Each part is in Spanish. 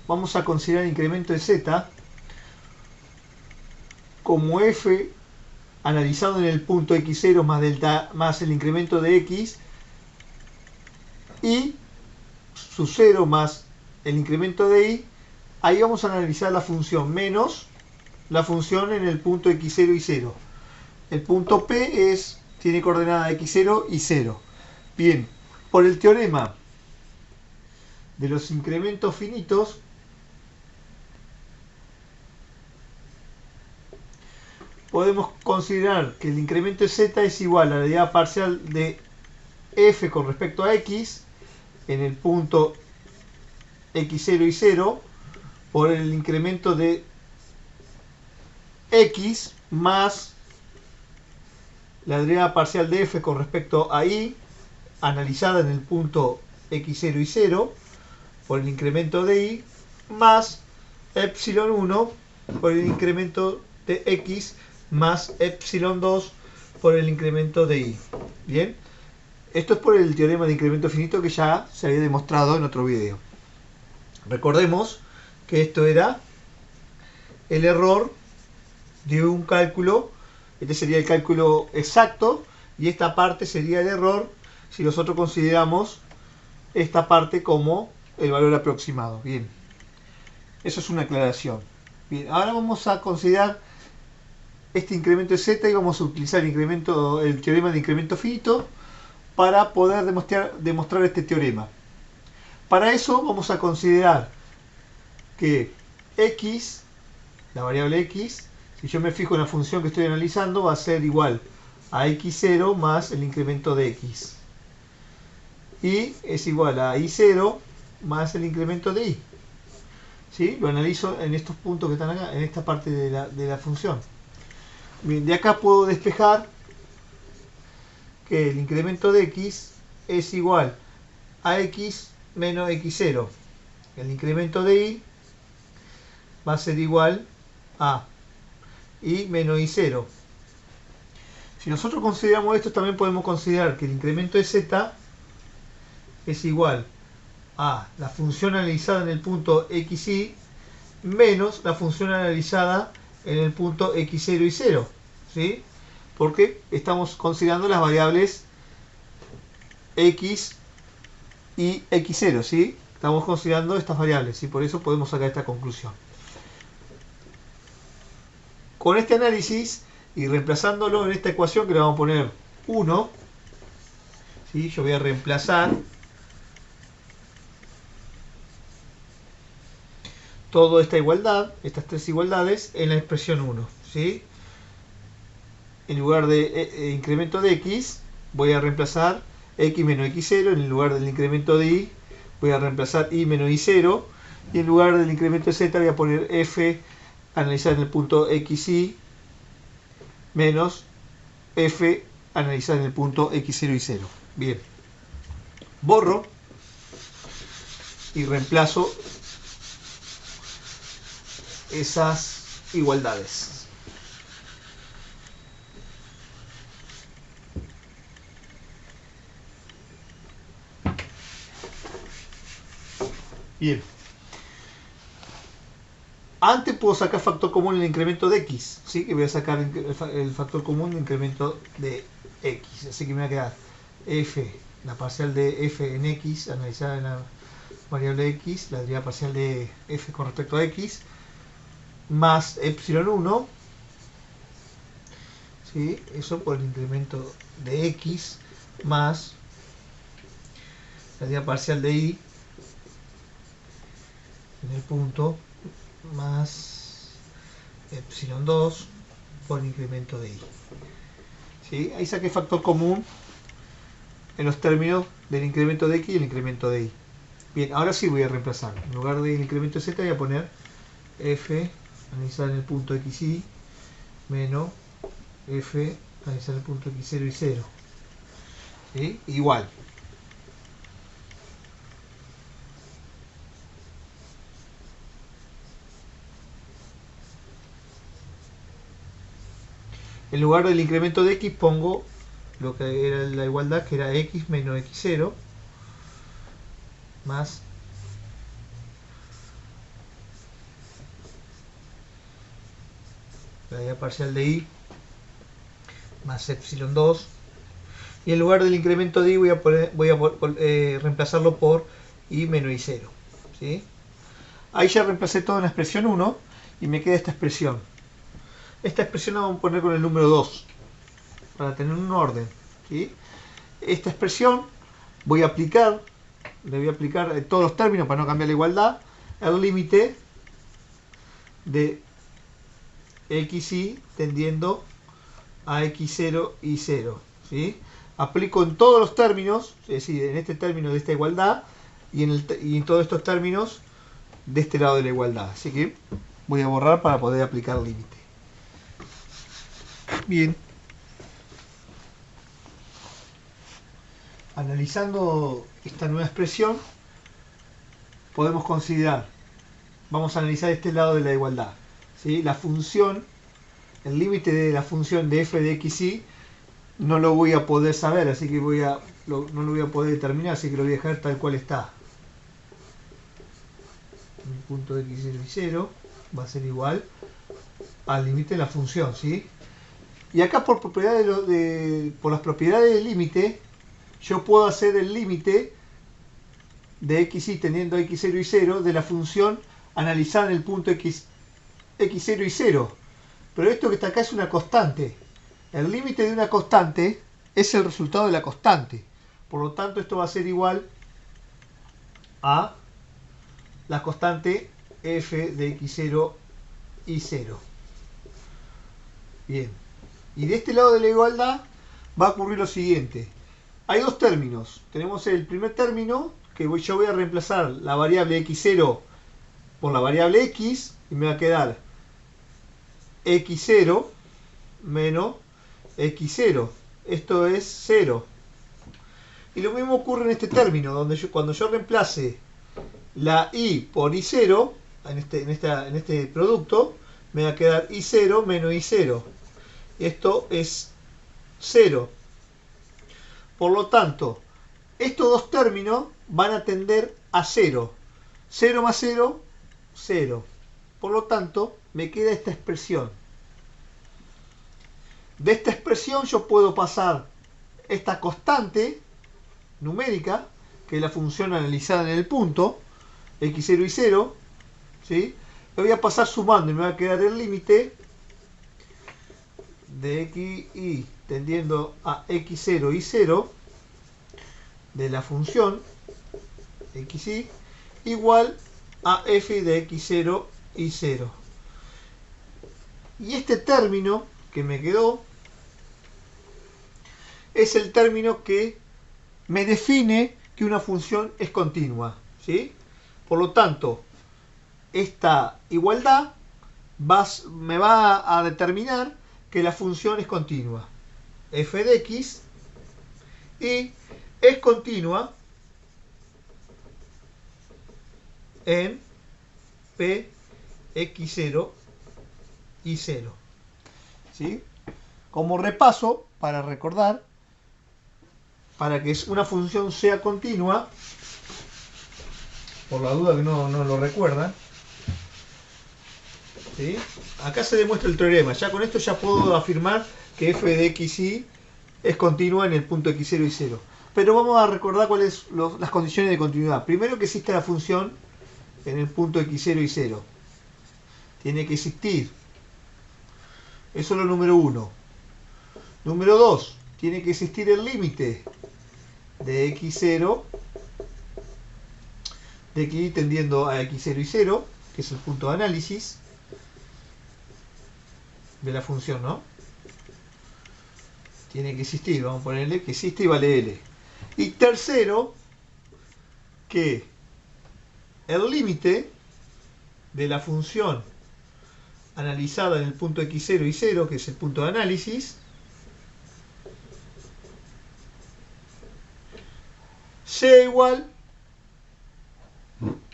vamos a considerar el incremento de z como f analizado en el punto x0 más delta más el incremento de x y su 0 más el incremento de y. Ahí vamos a analizar la función menos la función en el punto x0 y 0. El punto P tiene coordenada x0 y 0. Bien, por el teorema de los incrementos finitos, podemos considerar que el incremento de z es igual a la derivada parcial de f con respecto a x en el punto x0 y 0 por el incremento de x más la derivada parcial de f con respecto a y analizada en el punto x0 y 0 por el incremento de y más epsilon 1 por el incremento de x más epsilon 2 por el incremento de y. Bien, esto es por el teorema de incremento finito que ya se había demostrado en otro video. Recordemos que esto era el error de un cálculo. Este sería el cálculo exacto y esta parte sería el error si nosotros consideramos esta parte como el valor aproximado. Bien, eso es una aclaración. Bien, ahora vamos a considerar este incremento de z y vamos a utilizar el teorema de incremento finito para poder demostrar este teorema. Para eso vamos a considerar que x, la variable x, si yo me fijo en la función que estoy analizando, va a ser igual a x0 más el incremento de x. Y es igual a y0 más el incremento de y. ¿Sí? Lo analizo en estos puntos que están acá, en esta parte de la función. Bien, de acá puedo despejar que el incremento de x es igual a x menos x0. El incremento de y va a ser igual a y menos y0. Si nosotros consideramos esto, también podemos considerar que el incremento de z es igual a la función analizada en el punto xy menos la función analizada en el punto x0 y 0. ¿Sí? Porque estamos considerando las variables x y x0. ¿Sí? Estamos considerando estas variables y por eso podemos sacar esta conclusión. Con este análisis y reemplazándolo en esta ecuación que le vamos a poner 1, ¿sí? Yo voy a reemplazar toda esta igualdad, estas tres igualdades, en la expresión 1. ¿Sí? En lugar de incremento de x, voy a reemplazar x menos x0. En lugar del incremento de y, voy a reemplazar y menos y0. Y en lugar del incremento de z, voy a poner f analizar en el punto xy menos f analizar en el punto x0 y 0. Bien. Borro y reemplazo esas igualdades. Bien. Antes puedo sacar factor común en el incremento de x, ¿sí? Que voy a sacar el factor común del incremento de x. Así que me va a quedar f, la parcial de f en x, analizada en la variable x, la derivada parcial de f con respecto a x, más epsilon 1, ¿sí? Eso por el incremento de x, más la derivada parcial de y en el punto, más epsilon 2 por el incremento de y. ¿Sí? Ahí saqué factor común en los términos del incremento de x y el incremento de y. Bien, ahora sí voy a reemplazar. En lugar del incremento de z voy a poner f analizar en el punto xy menos f analizar en el punto x0 y 0. ¿Sí? Igual. En lugar del incremento de x pongo lo que era la igualdad, que era x menos x0 más la deriva parcial de I más epsilon 2, y en lugar del incremento de I voy a reemplazarlo por I menos I0, ¿sí? Ahí ya reemplacé todo en la expresión 1 y me queda esta expresión. Esta expresión la vamos a poner con el número 2 para tener un orden, ¿sí? Esta expresión le voy a aplicar en todos los términos para no cambiar la igualdad el límite de xy tendiendo a x0 y 0, ¿sí? Aplico en todos los términos, es decir, en este término de esta igualdad y en todos estos términos de este lado de la igualdad. Así que voy a borrar para poder aplicar límite. Bien. Analizando esta nueva expresión, podemos considerar, vamos a analizar este lado de la igualdad, ¿sí? La función, el límite de la función de f de xy no lo voy a poder saber, así que no lo voy a poder determinar, así que lo voy a dejar tal cual está. El punto de x0 y 0 va a ser igual al límite de la función, ¿sí? Y acá por las propiedades del límite, yo puedo hacer el límite de xy teniendo a x0 y 0 de la función analizada en el punto x0 y 0. Pero esto que está acá es una constante. El límite de una constante es el resultado de la constante. Por lo tanto, esto va a ser igual a la constante f de x0 y 0. Bien. Y de este lado de la igualdad va a ocurrir lo siguiente. Hay dos términos. Tenemos el primer término, que yo voy a reemplazar la variable x0 por la variable x, y me va a quedar x0 menos x0. Esto es 0. Y lo mismo ocurre en este término, donde cuando yo reemplace la y por i0, en este producto, me va a quedar i0 menos i0. Esto es 0. Por lo tanto, estos dos términos van a tender a 0. 0 más 0, 0. Por lo tanto, me queda esta expresión. De esta expresión yo puedo pasar esta constante numérica, que es la función analizada en el punto, x0 y 0, ¿sí? Lo voy a pasar sumando y me va a quedar el límite de xy tendiendo a x0 y 0 de la función xy igual a f de x0 y 0. Y este término que me quedó es el término que me define que una función es continua, ¿sí? Por lo tanto, esta igualdad me va a determinar que la función es continua. F de x y es continua en p x0 y 0. ¿Sí? Como repaso, para recordar, para que una función sea continua, por la duda que no lo recuerdan, ¿sí? Acá se demuestra el teorema. Ya con esto ya puedo afirmar que f de xy es continua en el punto x0 y 0. Pero vamos a recordar cuáles son las condiciones de continuidad. Primero, que existe la función en el punto x0 y 0. Tiene que existir. Eso es lo número 1. Número 2. Tiene que existir el límite de x0 de x tendiendo a x0 y 0, que es el punto de análisis de la función, ¿no? Tiene que existir, vamos a ponerle que existe y vale L. Y tercero, que el límite de la función analizada en el punto x0 y 0, que es el punto de análisis, sea igual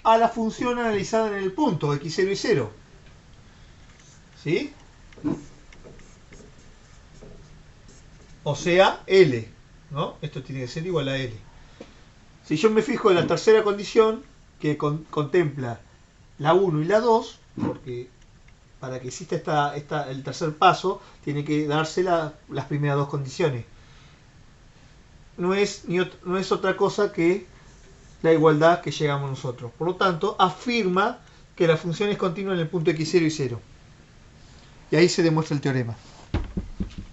a la función analizada en el punto x0 y 0. ¿Sí? O sea, L, ¿no? Esto tiene que ser igual a L. Si yo me fijo en la tercera condición, que contempla la 1 y la 2, porque para que exista el tercer paso, tiene que darse las primeras dos condiciones. No es otra cosa que la igualdad que llegamos nosotros. Por lo tanto, afirma que la función es continua en el punto x0 y 0. Y ahí se demuestra el teorema.